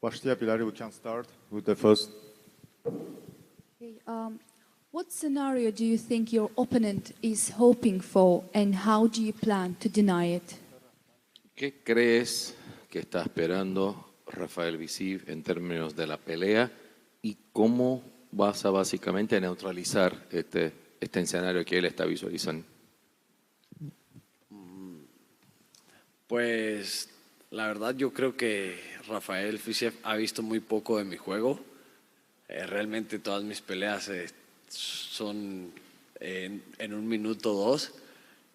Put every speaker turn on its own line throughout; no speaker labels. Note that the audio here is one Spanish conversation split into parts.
Başlayabiliriz. We can start with the first.
Okay, what scenario do you think your opponent is hoping for, and how do you plan to deny it?
¿Qué crees que está esperando Rafael Visiv en términos de la pelea y cómo vas a básicamente neutralizar este escenario que él está visualizando?
Pues la verdad yo creo que Rafael Fisiev ha visto muy poco de mi juego. Realmente todas mis peleas son en 1 minuto 2.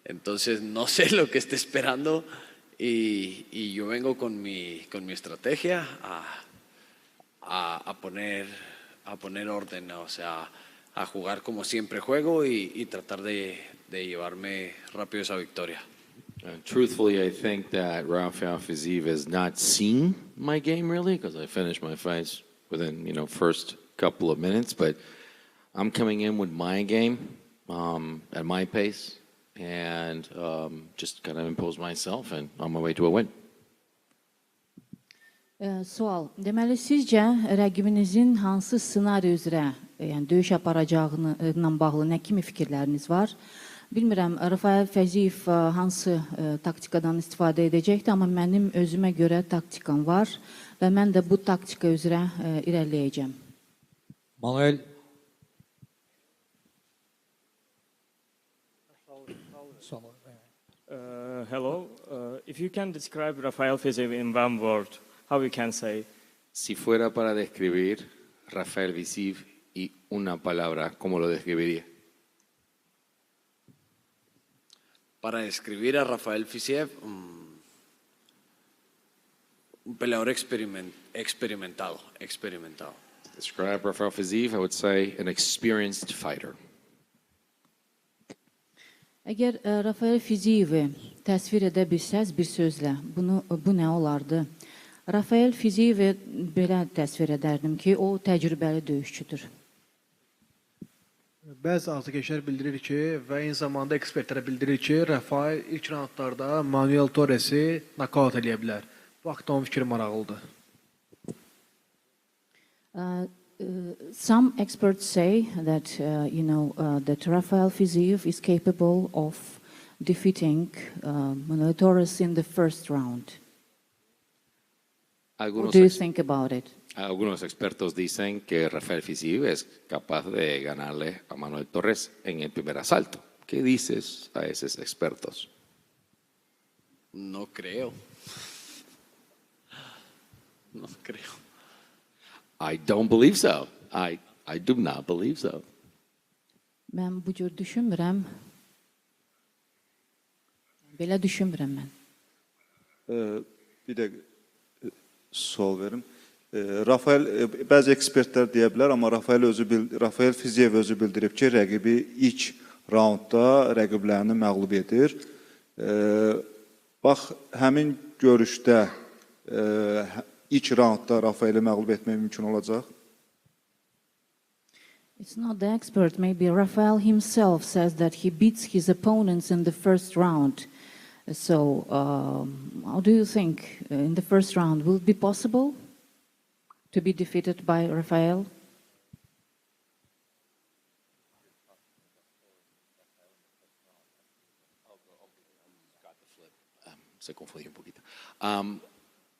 Entonces no sé lo que esté esperando y yo vengo con mi estrategia a poner orden, o sea, a jugar como siempre juego y tratar de llevarme rápido esa victoria.
Truthfully, I think that Rafael Fiziev has not seen my game really, because I finished my fights within, first couple of minutes. But I'm coming in with my game at my pace and just kind of impose myself and on my way to a win.
Sual. Deməli, sizcə rəqibinizin hansı ssenari üzrə, yəni döyüş aparacağına bağlı nə kimi fikirləriniz var? Bilmirəm, Rafael Fiziev hansı taktikadan istifadə edəcəkdir, amma mənim özümə görə taktikam var və mən də bu taktika üzrə irəliləyəcəm.
Manuel.
Hello. If you can describe Rafael Fiziev in one word, how you can say?
Si fuera para describir Rafael Visiv y una palabra, ¿cómo lo describiría?
Para describir a Rafael Fisiev, un peleador experimentado.
Describe Rafael Fiziev, I would say an experienced fighter.
Əgər Rafael Fizievi təsvir edə bilsəz bir sözlə, bu nə olardı? Rafael Fizievi belə təsvir edərdim ki, o təcrübəli döyüşçüdür.
Bəzi azarkeşlər bildirir ki və eyni zamanda ekspertlərə bildirir ki, Rafael ilk raundlarda Manuel Torresi nokaut eləyə bilər. Bu haqda onun fikri maraqlıdır.
Some experts say that, that Rafael Fiziev is capable of defeating Manuel Torres in the first round. What do you think about it?
Algunos expertos dicen que Rafael Fiziev es capaz de ganarle a Manuel Torres en el primer asalto. ¿Qué dices a esos expertos?
No creo.
I don't believe so. I do not believe so.
Mən bu cür düşünmürəm. Belə düşünmürəm mən.
Bir də sual verim. Rafael, bəzi ekspertlər deyə bilər, amma Rafael Fiziev özü bildirib ki, rəqibi ilk raundda rəqiblərini məğlub edir. Bax, həmin görüşdə ilk raundda Rafaeli məğlub etmək mümkün olacaq.
It's not the expert. Maybe Rafael himself says that he beats his opponents in the first round. So, how do you think in the first round will it be possible to be defeated by Rafael?
Se confundió un poquito.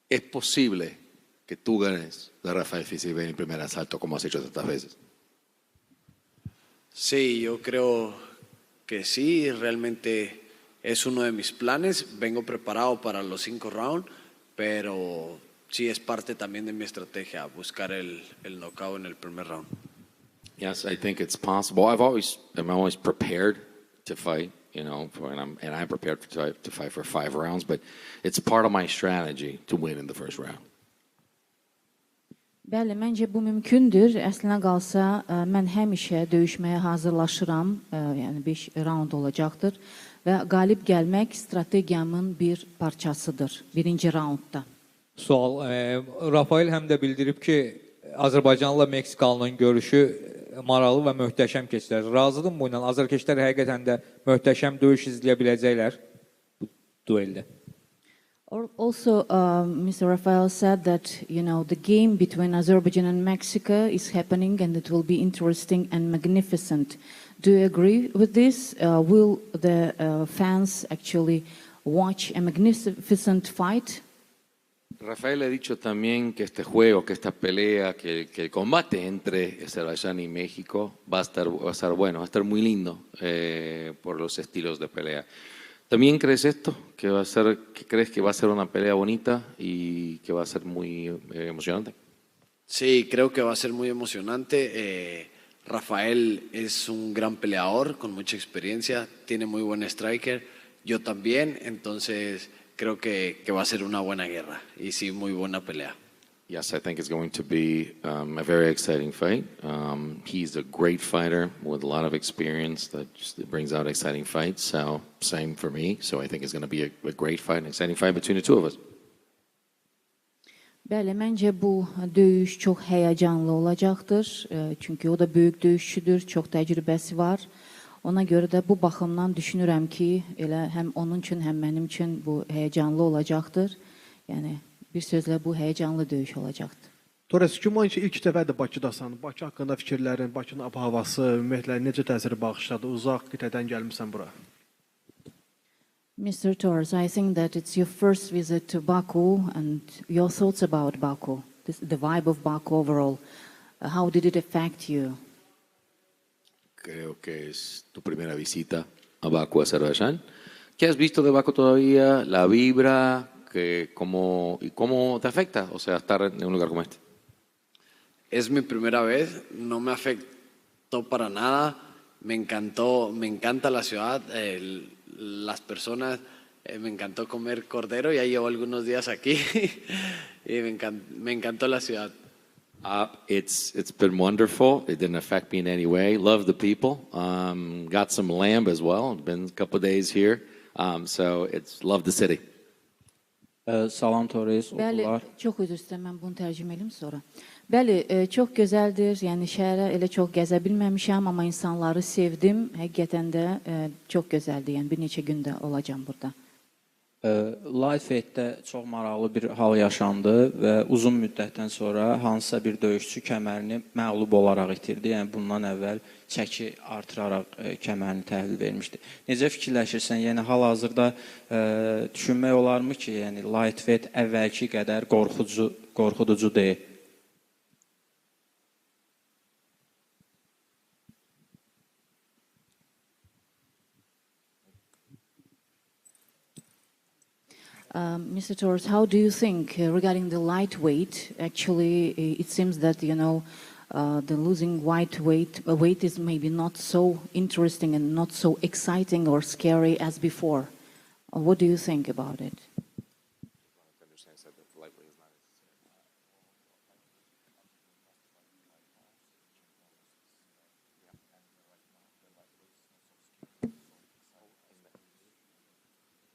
¿Es posible que tú ganes de Rafael Fiziev en el primer asalto como has hecho tantas veces?
Sí, yo creo que sí, realmente es uno de mis planes. Vengo preparado para los 5 rounds, pero sí es parte también de mi estrategia, buscar el knockout en el primer round.
Yes, I think it's possible. I'm always prepared to fight, and I'm prepared to fight for 5 rounds, but it's part of my strategy to win in the first round.
Bəli, məncə bu mümkündür. Əslinə qalsa, mən həmişə döyüşməyə hazırlaşıram, yəni 5 round olacaqdır və qalib gəlmək strategiyamın bir parçasıdır, birinci raundda.
Sual, Rafael həm də bildirib ki, Azərbaycanla Meksikalının görüşü maraqlı və möhtəşəm keçilər. Razıdırmı bu ilə? Azərkeşlər həqiqətən də möhtəşəm döyüş izləyə biləcəklər bu dueldə.
Also, Mr. Rafael said that the game between Azerbaijan and Mexico is happening, and it will be interesting and magnificent. Do you agree with this? Will the fans actually watch a magnificent fight?
Rafael ha dicho también que este juego, que esta pelea, que el combate entre Azerbaiyán y México va a estar bueno, va a estar muy lindo por los estilos de pelea. ¿También crees esto? ¿Que crees que va a ser una pelea bonita y que va a ser muy emocionante?
Sí, creo que va a ser muy emocionante. Rafael es un gran peleador con mucha experiencia, tiene muy buen striker, yo también, entonces creo que va a ser una buena guerra y sí, muy buena pelea.
Yes, I think it's going to be a very exciting fight. He's a great fighter with a lot of experience that just brings out exciting fights. So same for me. So I think it's going to be a great fight, an exciting fight between the two of us.
Bəli, məncə bu döyüş çox həyəcanlı olacaqdır. Çünki o da böyük döyüşçüdür, çox təcrübəsi var. Ona görə də bu baxımdan düşünürəm ki, elə həm onun üçün, həm mənim üçün bu həyəcanlı olacaqdır. Yəni bir sözlə bu həyəcanlı döyüş olacaqdır.
Torres, güman ki, ilk dəfədir Bakıdasan. Bakı haqqında fikirlərin, Bakının ab-havası, ümumiyyətlə necə təsir bağışladı? Uzaq qitədən gəlmisən bura.
Mr. Torres, I think that it's your first visit to Baku and your thoughts about Baku, the vibe of Baku overall. How did it affect you?
Creo que es tu primera visita a Bakú, Azerbaiyán. ¿Qué has visto de Bakú todavía? ¿La vibra? ¿Cómo te afecta? O sea, estar en un lugar como este.
Es mi primera vez, no me afectó para nada, me encanta la ciudad, las personas, me encantó comer cordero, ya llevo algunos días aquí y me encantó la ciudad.
It's been wonderful. It didn't affect me in any way. Love the people. Got some lamb as well. Been a couple of days here. So it's love the city.
Salam Torres,
Bəli,
oğullar.
çox üzr istəyirəm, mən bunu tərcümə edim sonra. Bəli, çox gözəldir. Yəni şəhərə elə çox gəzə bilməmişəm, amma insanları sevdim. Həqiqətən də çox gözəldir. Yəni bir neçə gündə olacağam burada.
Lightweightdə çox maraqlı bir hal yaşandı və uzun müddətdən sonra hansısa bir döyüşçü kəmərini məğlub olaraq itirdi. Yəni bundan əvvəl çəki artıraraq kəmərini təhvil vermişdi. Necə fikirləşirsən? Yəni hal-hazırda düşünmək olarmı ki, yəni lightweight əvvəlki qədər qorxuducu deyil?
Mr. Torres, how do you think regarding the lightweight? Actually, it seems that the losing weight is maybe not so interesting and not so exciting or scary as before. What do you think about it?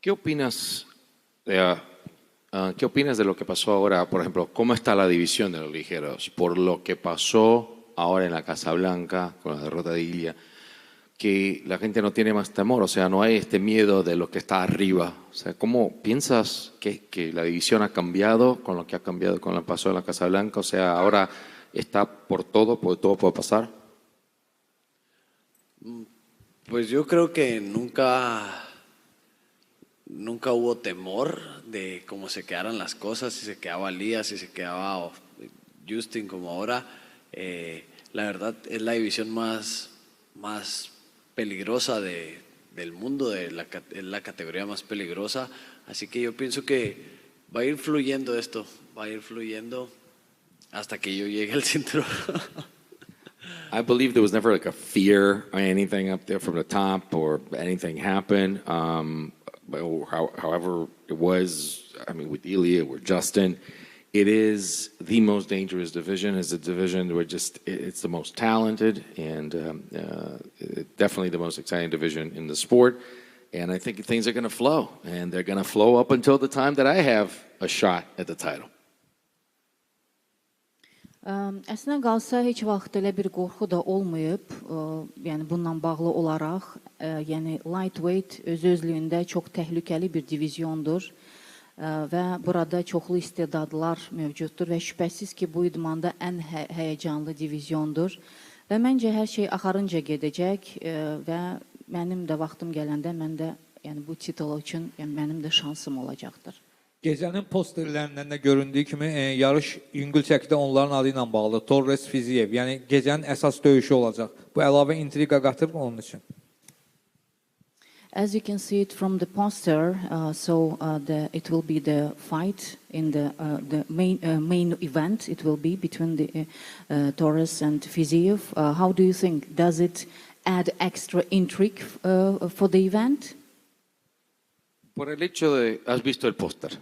¿Qué opinas de lo que pasó ahora? Por ejemplo, ¿cómo está la división de los ligeros? Por lo que pasó ahora en la Casa Blanca, con la derrota de Ilia, que la gente no tiene más temor, o sea, no hay este miedo de lo que está arriba. O sea, ¿cómo piensas que la división ha cambiado con lo que ha cambiado con lo que pasó en la Casa Blanca? O sea, ahora está por todo puede pasar.
Pues yo creo que nunca hubo temor de cómo se quedaran las cosas, si se quedaba Lía, si se quedaba Justin como ahora. La verdad es la división más peligrosa del mundo, es la categoría más peligrosa. Así que yo pienso que va a ir fluyendo esto, va a ir fluyendo hasta que yo llegue al cinturón.
I believe there was never like a fear or anything up there from the top or anything happened. However it was, I mean, with Ilya, with Justin, it is the most dangerous division. It's a division where it's the most talented and definitely the most exciting division in the sport. And I think things are going to flow, and they're going to flow up until the time that I have a shot at the title.
Əslində qalsa heç vaxt elə bir qorxu da olmayıb, yəni bununla bağlı olaraq, yəni lightweight öz-özlüyündə çox təhlükəli bir divizyondur. və burada çoxlu istedadlar mövcuddur və şübhəsiz ki, bu idmanda ən həyəcanlı diviziondur və məncə hər şey axarınca gedəcək və mənim də vaxtım gələndə mən də yəni bu titul üçün yəni mənim də şansım olacaqdır.
Gecənin posterlərindən də göründüyü kimi yarış yüngül çəkidə onların adı ilə bağlı. Torres Fiziev, yəni gecənin əsas döyüşü olacaq. Bu əlavə intriqa qatır mı onun üçün?
As you can see it from the poster, it will be the fight in the main event. It will be between the Torres and Fiziev. How do you think? Does it add extra intrigue for the event?
Por el hecho de, has visto el póster,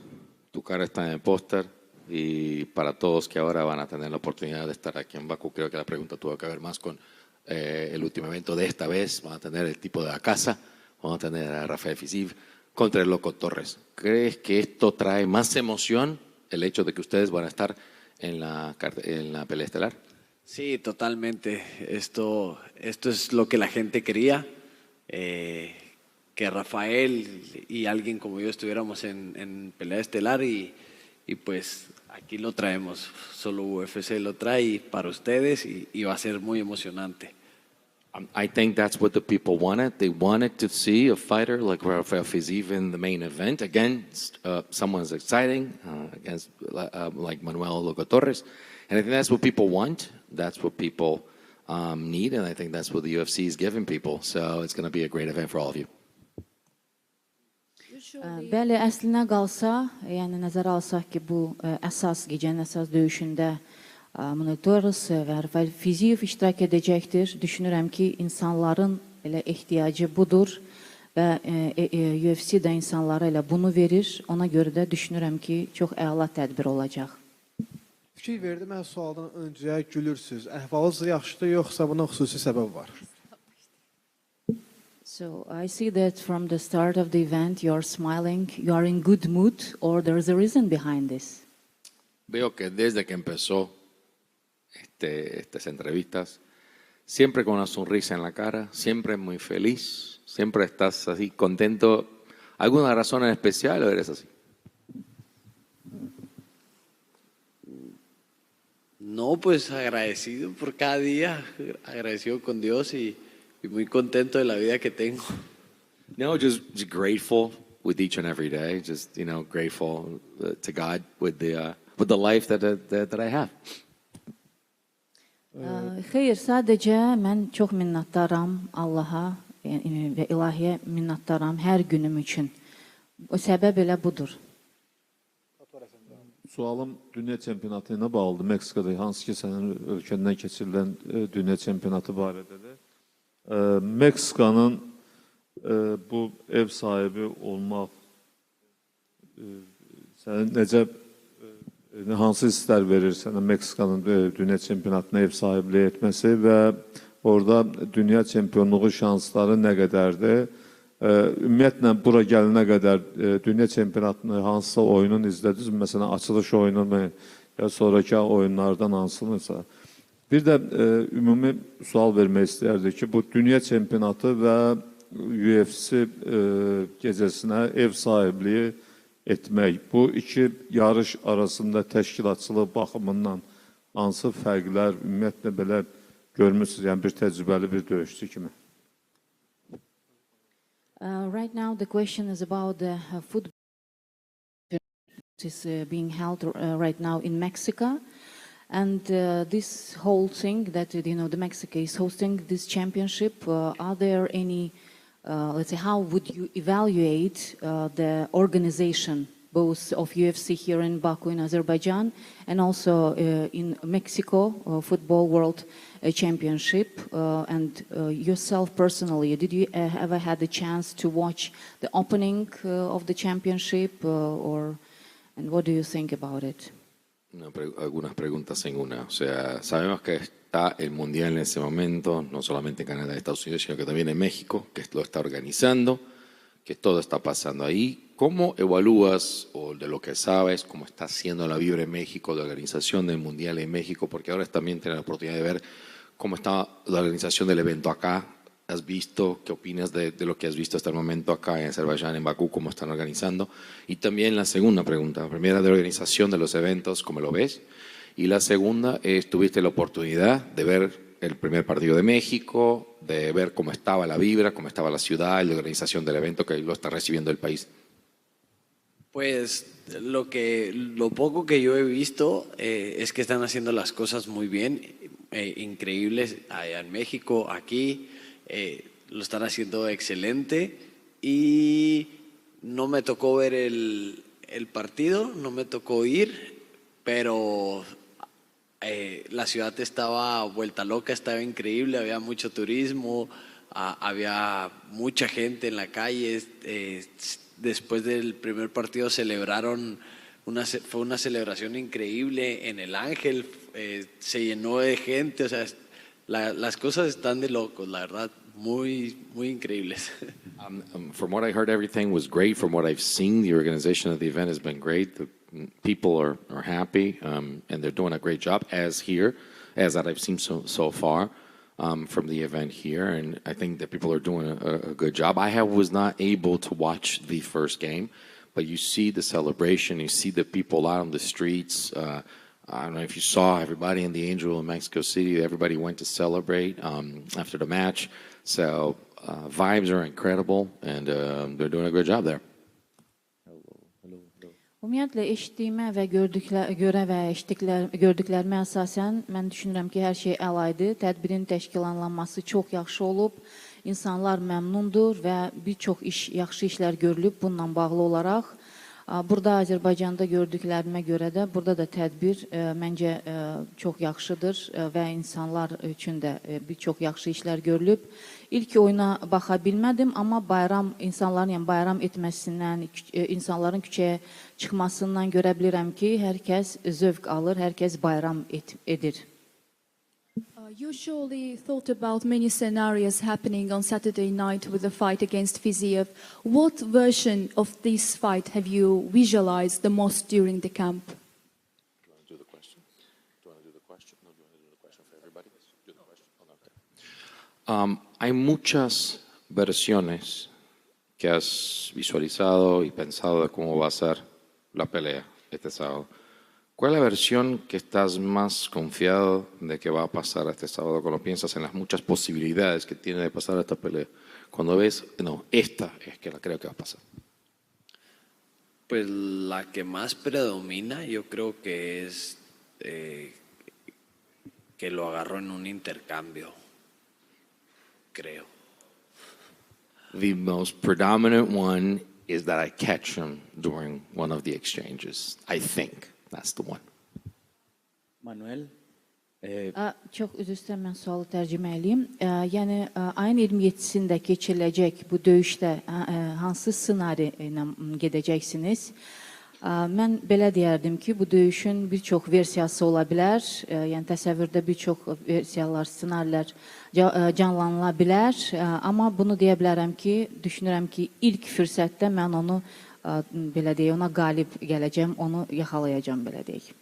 tu cara está en el póster y para todos que ahora van a tener la oportunidad de estar aquí en Bakú, creo que la pregunta tuvo que ver más con el último evento de esta vez, van a tener el tipo de la casa. Vamos a tener a Rafael Fiziev contra el Loco Torres. ¿Crees que esto trae más emoción, el hecho de que ustedes van a estar en la pelea estelar?
Sí, totalmente. Esto es lo que la gente quería, que Rafael y alguien como yo estuviéramos en pelea estelar y pues aquí lo traemos. Solo UFC lo trae para ustedes y va a ser muy emocionante.
I think that's what the people wanted. They wanted to see a fighter like Rafael Fiziev in the main event against someone as exciting, against like Manuel Loco Torres. And I think that's what people want. That's what people need. And I think that's what the UFC is giving people. So it's going to be a great event for all of you.
Bəli, əslinə qalsa, yəni nəzərə alsaq ki, bu gecənin əsas döyüşündə Manuel Torres və Rafael Fiziev iştirak edəcəkdir. Düşünürəm ki, insanların elə ehtiyacı budur və UFC də insanlara elə bunu verir. Ona görə də düşünürəm ki, çox əla tədbir olacaq.
Fikir verdim, mən sualdan öncə gülürsünüz. Əhvalınız yaxşıdır, yoxsa buna xüsusi səbəb var?
So I see that from the start of the event you're smiling, you are in good mood, or there is a reason behind this?
Veo que desde que empezó estas entrevistas, siempre con una sonrisa en la cara, siempre muy feliz, siempre estás así contento. ¿Alguna razón en especial o eres así?
No, pues agradecido por cada día, agradecido con Dios y muy contento de la vida que tengo.
No, just grateful with each and every day. Just grateful to God with the life that I have.
Xeyr, sadəcə mən çox minnətdaram Allaha və ilahiyə minnətdaram hər günüm üçün. O səbəb elə budur.
Sualım dünya çempionatı ilə bağlıdır. Meksikada hansı ki sənin ölkəndən keçirilən dünya çempionatı barədədir. Meksikanın bu ev sahibi olmaq sənin necə hansı hisslər verir sənə Meksikanın dünya çempionatına ev sahibliyi etməsi və orada dünya çempionluğu şansları nə qədərdir? Ümumiyyətlə bura gəlinə qədər dünya çempionatını hansısa oyunun izlədiniz? Məsələn, açılış oyunu mu ya sonraki oyunlardan hansınısa? Bir də ümumi sual vermək istəyərdik ki, bu dünya çempionatı və UFC gecəsinə ev sahibliyi etmək, bu iki yarış arasında təşkilatçılıq baxımından hansı fərqlər ümumiyyətlə belə görmürsünüz, yəni bir təcrübəli bir döyüşçü kimi?
Right now the question is about the football that is being held right now in Mexico. And this whole thing that, the Mexico is hosting this championship, are there any, let's say, how would you evaluate the organization, both of UFC here in Baku in Azerbaijan and also in Mexico, Football World Championship, and yourself personally, did you ever had the chance to watch the opening of the championship, and what do you think about it?
Algunas preguntas en una. O sea, sabemos que está el Mundial en ese momento, no solamente en Canadá y Estados Unidos, sino que también en México, que lo está organizando, que todo está pasando ahí. ¿Cómo evalúas, o de lo que sabes, cómo está haciendo la Vibra en México, la organización del Mundial en México? Porque ahora también tienes la oportunidad de ver cómo está la organización del evento acá, has visto, qué opinas de lo que has visto hasta el momento acá en Azerbaiyán, en Bakú, cómo están organizando. Y también la segunda pregunta, la primera de organización de los eventos, ¿cómo lo ves? Y la segunda es, ¿tuviste la oportunidad de ver el primer partido de México, de ver cómo estaba la vibra, cómo estaba la ciudad, la organización del evento que lo está recibiendo el país?
Pues lo poco que yo he visto es que están haciendo las cosas muy bien, increíbles allá en México, aquí, lo están haciendo excelente y no me tocó ver el partido, no me tocó ir, pero la ciudad estaba vuelta loca, estaba increíble, había mucho turismo, había mucha gente en la calle. Después del primer partido celebraron, fue una celebración increíble en el Ángel, se llenó de gente, o sea, las cosas están de locos, la verdad, muy, muy increíbles.
From what I heard, everything was great. From what I've seen, the organization of the event has been great. The people are happy, and they're doing a great job, as that I've seen so far. From the event here, and I think that people are doing a good job. Was not able to watch the first game, but you see the celebration, you see the people out on the streets. I don't know if you saw everybody in the Angel in Mexico City, everybody went to celebrate after the match. So vibes are incredible, and they're doing a good job there.
Ümumiyyətlə eşitdiyimə və görə və gördüklərimə əsasən mən düşünürəm ki, hər şey əlaydı. Tədbirin təşkillanması çox yaxşı olub. İnsanlar məmnundur və bir çox yaxşı işlər görülüb bununla bağlı olaraq. Burada Azərbaycanda gördüklərimə görə də burada da tədbir məncə çox yaxşıdır və insanlar üçün də bir çox yaxşı işlər görülüb. İlk oyuna baxa bilmədim, amma insanların bayram etməsindən, insanların küçəyə çıxmasından görə bilirəm ki, hər kəs zövq alır, hər kəs bayram edir.
You surely thought about many scenarios happening on Saturday night with the fight against Fiziev. What version of this fight have you visualized the most during the camp?
Do you want to do the question? Do you want to do the question? No, do you want to do the question for everybody? Do the question. Oh, okay. Hay muchas versiones que has visualizado y pensado de cómo va a ser la pelea este sábado. ¿Cuál es la versión que estás más confiado de que va a pasar este sábado cuando piensas en las muchas posibilidades que tiene de pasar esta pelea? Cuando ves, no, esta es que la creo que va a pasar.
Pues la que más predomina yo creo que es que lo agarró en un intercambio, creo.
The most predominant one is that I catch him during one of the exchanges. I think that's the one.
Manuel,
Çox üzr istəyirəm, mən sualı tərcümə edeyim. Yəni, ayın 27-sində keçiriləcək bu döyüşdə hansı ssenari ilə gedəcəksiniz? Mən belə deyərdim ki, bu döyüşün bir çox versiyası ola bilər. Yəni, təsəvvürdə bir çox versiyalar, ssenarilər canlanıla bilər. Amma bunu deyə bilərəm ki, düşünürəm ki, ilk fürsətdə mən onu, belə deyək, ona qalib gələcəm, onu yaxalayacağım, belə deyək.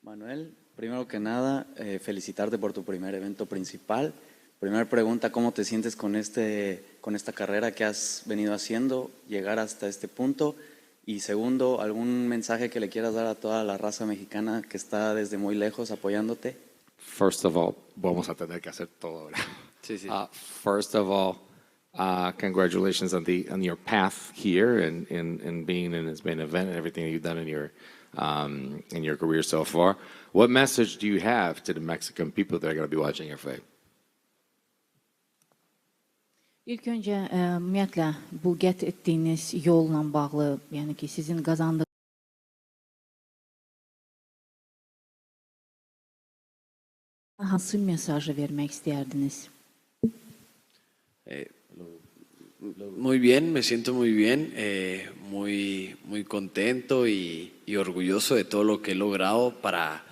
Manuel, primero que nada, felicitarte por tu primer evento principal. Primera pregunta, ¿cómo te sientes con esta carrera que has venido haciendo, llegar hasta este punto? Y segundo, ¿algún mensaje que le quieras dar a toda la raza mexicana que está desde muy lejos apoyándote?
First of all, vamos a tener que hacer todo ahora.
Sí, sí.
First of all, congratulations on your path here and being in this main event and everything that you've done in your career so far. What message do you have to the Mexican people that are going to be watching your fight?
İlk öncə, ümumiyyətlə, bu qət etdiyiniz yolla bağlı, yəni ki, sizin qazandığınız hansı mesajı vermək istəyərdiniz?
Muy bien, me siento muy bien, muy contento y orgulloso de todo lo que he logrado para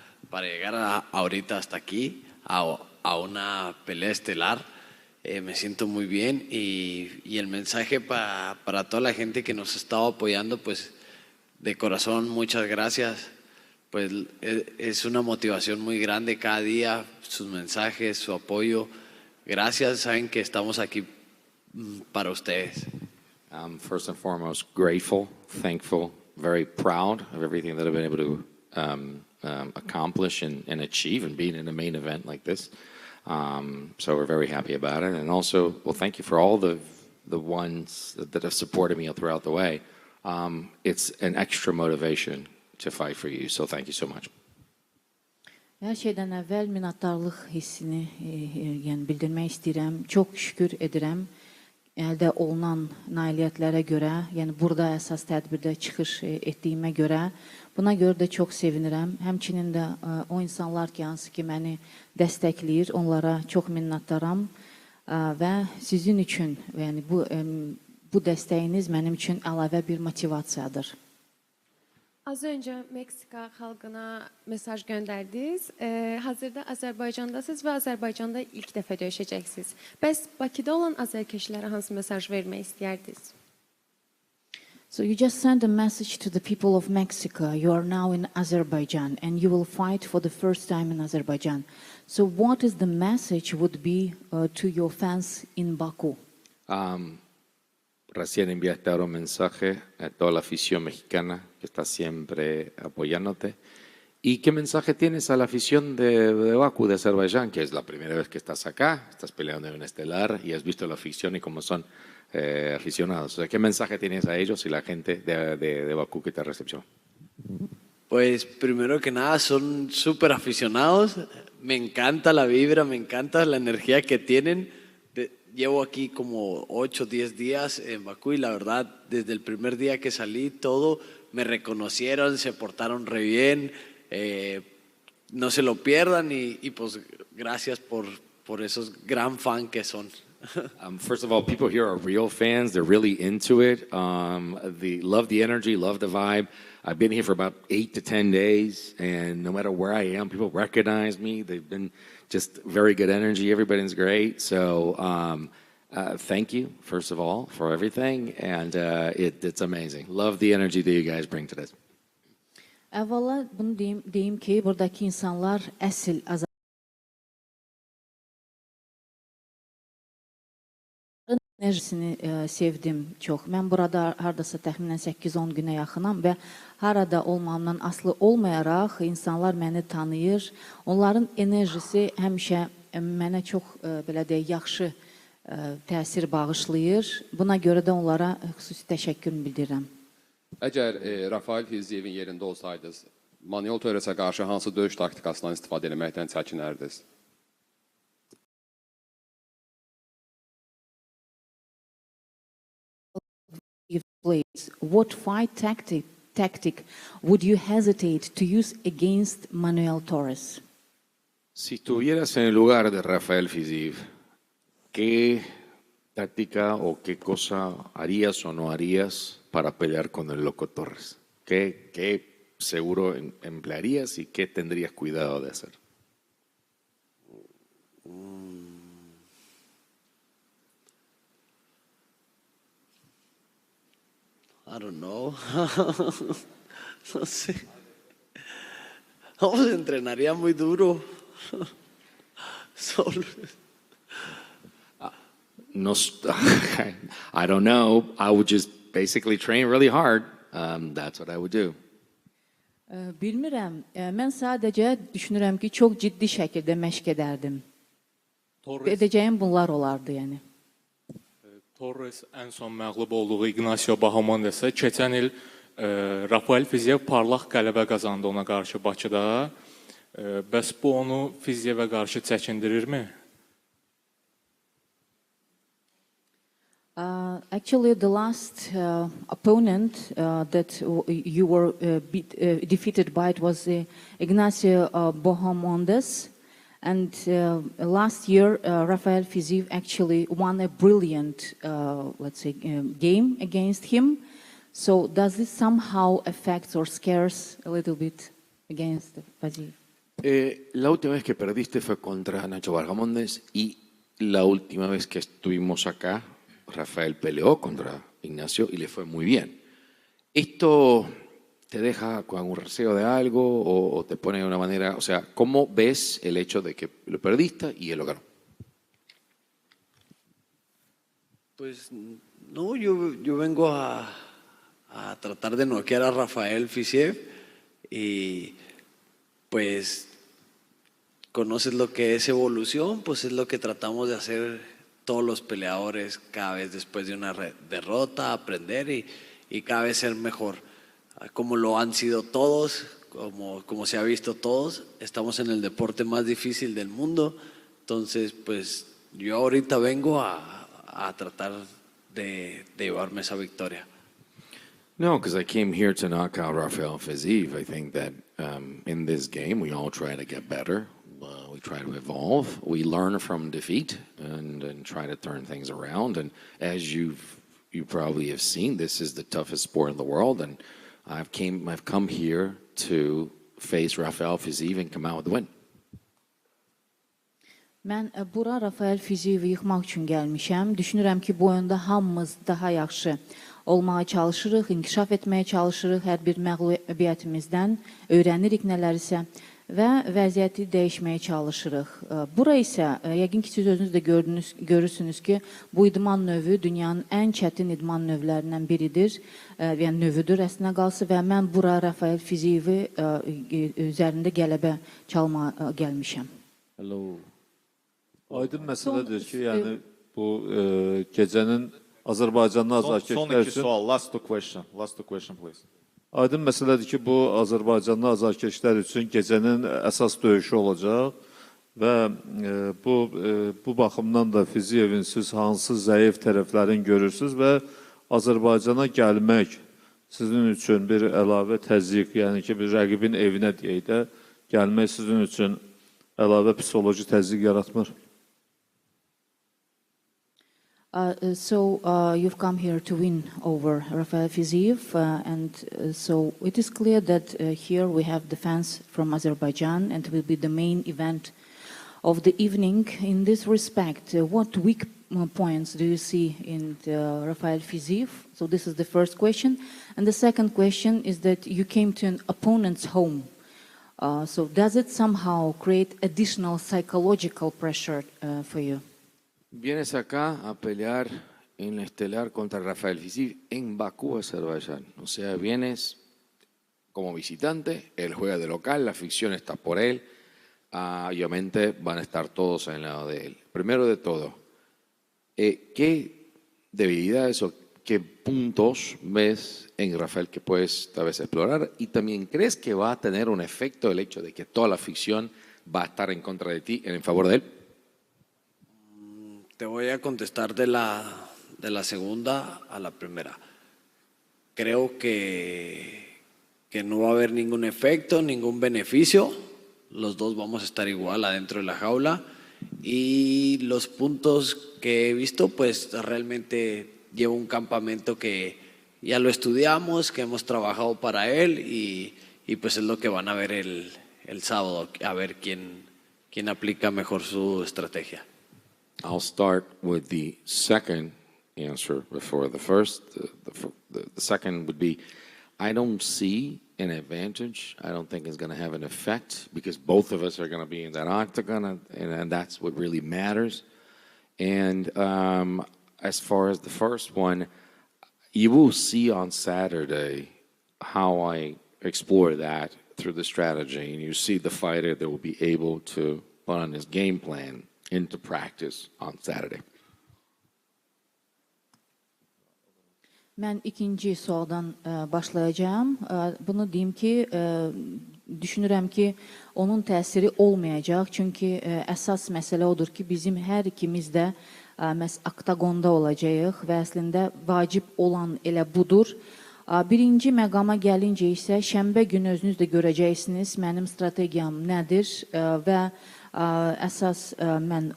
llegar ahorita hasta aquí, a una pelea estelar. Me siento muy bien y el mensaje para toda la gente que nos ha estado apoyando, pues de corazón, muchas gracias. Pues es una motivación muy grande cada día, sus mensajes, su apoyo. Gracias, saben que estamos aquí para ustedes.
I'm first and foremost grateful, thankful, very proud of everything that I've been able to accomplish and achieve and being in a main event like this. So we're very happy about it. And also, well, thank you for all the ones that have supported me throughout the way. It's an extra motivation to fight for you. So thank you so much.
Hər şeydən əvvəl minnətdarlıq hissini yəni bildirmək istəyirəm. Çox şükür edirəm əldə olunan nailiyyətlərə görə, yəni burada əsas tədbirdə çıxış etdiyimə görə. Buna görə də çox sevinirəm. Həmçinin də o insanlar ki, hansı ki məni dəstəkləyir, onlara çox minnətdaram və sizin üçün, yəni bu dəstəyiniz mənim üçün əlavə bir motivasiyadır.
Az önce Meksika halkına mesaj gönderdiniz. Hazırda Azərbaycandasınız və Azərbaycanda ilk dəfə döyüşəcəksiniz. Bəs Bakıda olan azərkeşlərə hansı mesaj vermək istəyərdiniz?
So you just sent a message to the people of Mexico. You are now in Azerbaijan and you will fight for the first time in Azerbaijan. So what is the message would be to your fans in Baku?
Recién enviaste ahora un mensaje a toda la afición mexicana que está siempre apoyándote. ¿Y qué mensaje tienes a la afición de Bakú, de Azerbaiyán, que es la primera vez que estás acá, estás peleando en un estelar y has visto la afición y cómo son aficionados? O sea, ¿qué mensaje tienes a ellos y la gente de Bakú que te recepcionó?
Pues primero que nada son súper aficionados, me encanta la vibra, me encanta la energía que tienen. Llevo aquí como 8 o 10 días en Bakú y la verdad, desde el primer día que salí, todo me reconocieron, se portaron re bien, no se lo pierdan y pues gracias por esos gran fan que son.
First of all, people here are real fans. They're really into it. Love the energy, love the vibe. I've been here for about 8 to 10 days, and no matter where I am, people recognize me. They've been just very good energy. Everybody's great. So thank you, first of all, for everything, and it's amazing. Love the energy that you guys bring to this.
Əvvəla bunu deyim ki, buradakı insanlar əsl enerjisini sevdim çox. Mən burada hardasa təxminən 8-10 günə yaxınam və harada olmamdan asılı olmayaraq insanlar məni tanıyır. Onların enerjisi həmişə mənə çox belə deyək yaxşı təsir bağışlayır. Buna görə də onlara xüsusi təşəkkür bildirirəm.
Əgər Rafael Fiziyevin yerində olsaydınız, Manuel Torresə qarşı hansı döyüş taktikasından istifadə etməkdən çəkinərdiniz?
What fight tactic would you hesitate to use against Manuel Torres?
Si estuvieras en el lugar de Rafael Fiziev, ¿qué táctica o qué cosa harías o no harías para pelear con el Loco Torres? ¿Qué seguro emplearías y qué tendrías cuidado de hacer?
I don't know. No sé. Vamos, entrenaría muy duro. Solo.
No, I don't know. I would just basically train really hard. That's what I would do.
Bilmirəm. Mən sadəcə düşünürəm ki, çox ciddi şəkildə məşq edərdim. Edəcəyim bunlar olardı, yəni.
Torres en son məğlub olduğu Ignacio Bahamondesa keçən il Rafael Fiziev parlaq qələbə qazandı ona qarşı Bakıda. Bəs bu onu Fizievə qarşı çəkindirirmi?
Actually, the last opponent that you were defeated by it was Ignacio Bahamondes. And last year, Rafael Fiziev actually won a brilliant, let's say, game against him. So does this somehow affect or scares a little bit against Fiziev?
La última vez que perdiste fue contra Nacho Bargamondes y la última vez que estuvimos acá, Rafael peleó contra Ignacio y le fue muy bien. ¿Esto te deja con algún receo de algo o te pone de una manera, o sea, cómo ves el hecho de que lo perdiste y él lo ganó?
Pues no, yo vengo a tratar de noquear a Rafael Fiziev y pues conoces lo que es evolución, pues es lo que tratamos de hacer todos los peleadores cada vez después de una derrota, aprender y cada vez ser mejor, como lo han sido todos, como se ha visto todos. Estamos en el deporte más difícil del mundo, entonces pues yo ahorita vengo a tratar de llevarme esa victoria.
No, because I came here to knock out Rafael Fiziev. I think that in this game, we all try to get better. We try to evolve. We learn from defeat and try to turn things around. And as you probably have seen, this is the toughest sport in the world. And I've come here to face Rafael Fiziev and come out with the win.
Mən bura Rafael Fiziyevi yıxmaq üçün gəlmişəm. Düşünürəm ki, bu oyunda hamımız daha yaxşı olmağa çalışırıq, inkişaf etməyə çalışırıq, hər bir məğlubiyyətimizdən öyrənirik nələrisə və vəziyyəti dəyişməyə çalışırıq. Bura isə, yəqin ki, siz özünüz də görürsünüz ki, bu idman növü dünyanın ən çətin idman növlərindən biridir, yəni növüdür əslində qalsa və mən bura Rafael Fiziyevi üzərində qələbə çalmağa gəlmişəm.
Hello. Aydın məsələdir ki, yəni bu gecənin Azərbaycanlı azarkeşlər üçün... Son iki sual, last two question, please. Aydın məsələdir ki, bu Azərbaycanlı azarkeşlər üçün gecənin əsas döyüşü olacaq və bu baxımdan da Fiziyevin siz hansı zəif tərəflərini görürsünüz və Azərbaycana gəlmək sizin üçün bir əlavə təzyiq, yəni ki, bir rəqibin evinə deyək də, gəlmək sizin üçün əlavə psixoloji təzyiq yaratmır.
So you've come here to win over Rafael Fiziev, and so it is clear that here we have the fans from Azerbaijan, and it will be the main event of the evening. In this respect, what weak points do you see in Rafael Fiziev? So this is the first question, and the second question is that you came to an opponent's home. So does it somehow create additional psychological pressure for you?
Vienes acá a pelear en la estelar contra Rafael Fiziev en Bakú, Azerbaiyán. O sea, vienes como visitante, él juega de local, la afición está por él. Obviamente van a estar todos en el lado de él. Primero de todo, ¿qué debilidades o qué puntos ves en Rafael que puedes tal vez explorar? Y también, ¿crees que va a tener un efecto el hecho de que toda la afición va a estar en contra de ti, en favor de él?
Te voy a contestar de la segunda a la primera. Creo que no va a haber ningún efecto, ningún beneficio. Los dos vamos a estar igual adentro de la jaula. Y los puntos que he visto, pues realmente llevo un campamento que ya lo estudiamos, que hemos trabajado para él y pues es lo que van a ver el sábado, a ver quién aplica mejor su estrategia.
I'll start with the second answer before the first. The second would be, I don't see an advantage. I don't think it's going to have an effect because both of us are going to be in that octagon, and that's what really matters. And as far as the first one, you will see on Saturday how I explore that through the strategy, and you see the fighter that will be able to put on his game plan into practice on Saturday.
Mən ikinci sualdan başlayacağım. Bunu deyim ki, düşünürəm ki, onun təsiri olmayacaq. Çünki əsas məsələ odur ki, bizim hər ikimiz də oktagonda olacağıq və əslində vacib olan elə budur. Birinci məqama gəlincə isə şənbə günü özünüz də görəcəksiniz mənim strategiyam nədir və əsas mən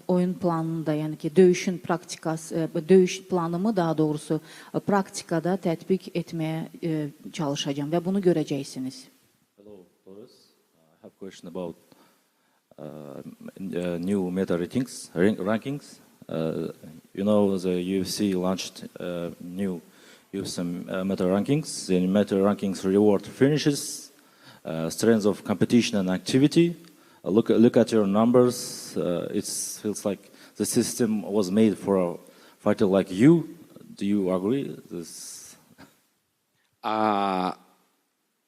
oyun planında, yəni ki, döyüşün praktikası, döyüş planımı daha doğrusu praktikada tətbiq etməyə çalışacağım və bunu görəcəksiniz.
Hello, Boris. I have a question about new meta rankings. You know, the UFC launched new UFC meta rankings. The meta rankings reward finishes, strengths of competition and activity. Look at your numbers. It feels like the system was made for fighter like you. Do you agree?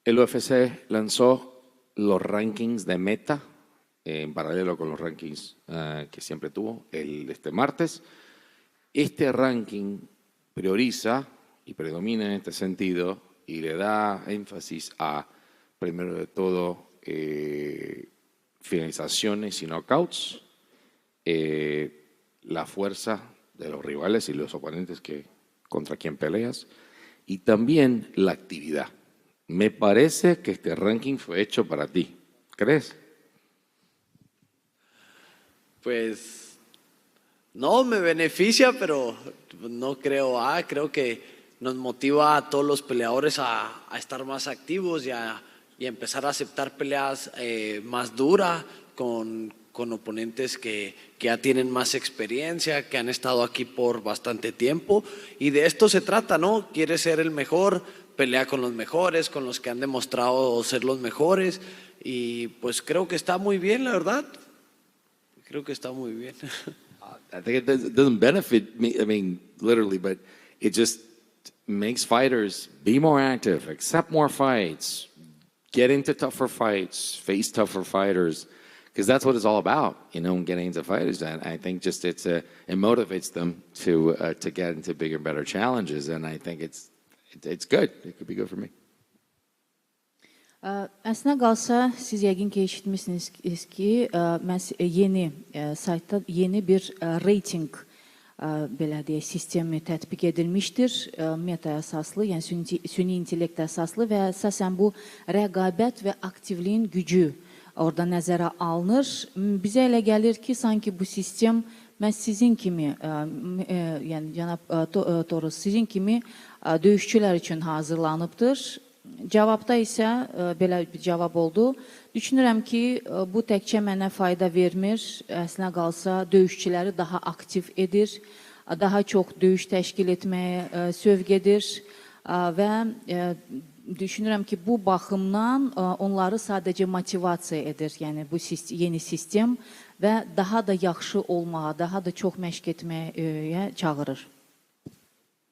El UFC lanzó los rankings de meta en paralelo con los rankings que siempre tuvo este martes. Este ranking prioriza y predomina en este sentido y le da énfasis a, primero de todo, finalizaciones y knockouts, la fuerza de los rivales y los oponentes contra quien peleas, y también la actividad. Me parece que este ranking fue hecho para ti. ¿Crees?
Pues no me beneficia, pero no creo. Creo que nos motiva a todos los peleadores a estar más activos y a empezar a aceptar peleas más duras con oponentes que ya tienen más experiencia, que han estado aquí por bastante tiempo. Y de esto se trata, ¿no? Quieres ser el mejor, pelea con los mejores, con los que han demostrado ser los mejores. Y pues creo que está muy bien, la verdad. Creo que está muy bien.
I think it doesn't benefit me, I mean, literally, but it just makes fighters be more active, accept more fights, get into tougher fights, face tougher fighters, because that's what it's all about, getting into fighters. And I think just it motivates them to get into bigger and better challenges. And I think it's good. It could be good for me.
Əslində qalsa, siz yəqin ki, eşitmişsiniz ki, yeni saytda yeni bir reyting belə deyək, sistemi tətbiq edilmişdir. Meta əsaslı, yəni süni intellekt əsaslı və əsasən bu rəqabət və aktivliyin gücü orada nəzərə alınır. Bizə elə gəlir ki, sanki bu sistem məhz sizin kimi, yəni cənab Torres, sizin kimi döyüşçülər üçün hazırlanıbdır. Cavabda isə belə bir cavab oldu. Düşünürəm ki, bu təkcə mənə fayda vermir. Əslində qalsa döyüşçüləri daha aktiv edir, daha çox döyüş təşkil etməyə sövq edir və düşünürəm ki, bu baxımdan onları sadəcə motivasiya edir. Yəni bu yeni sistem və daha da yaxşı olmağa, daha da çox məşq etməyə çağırır.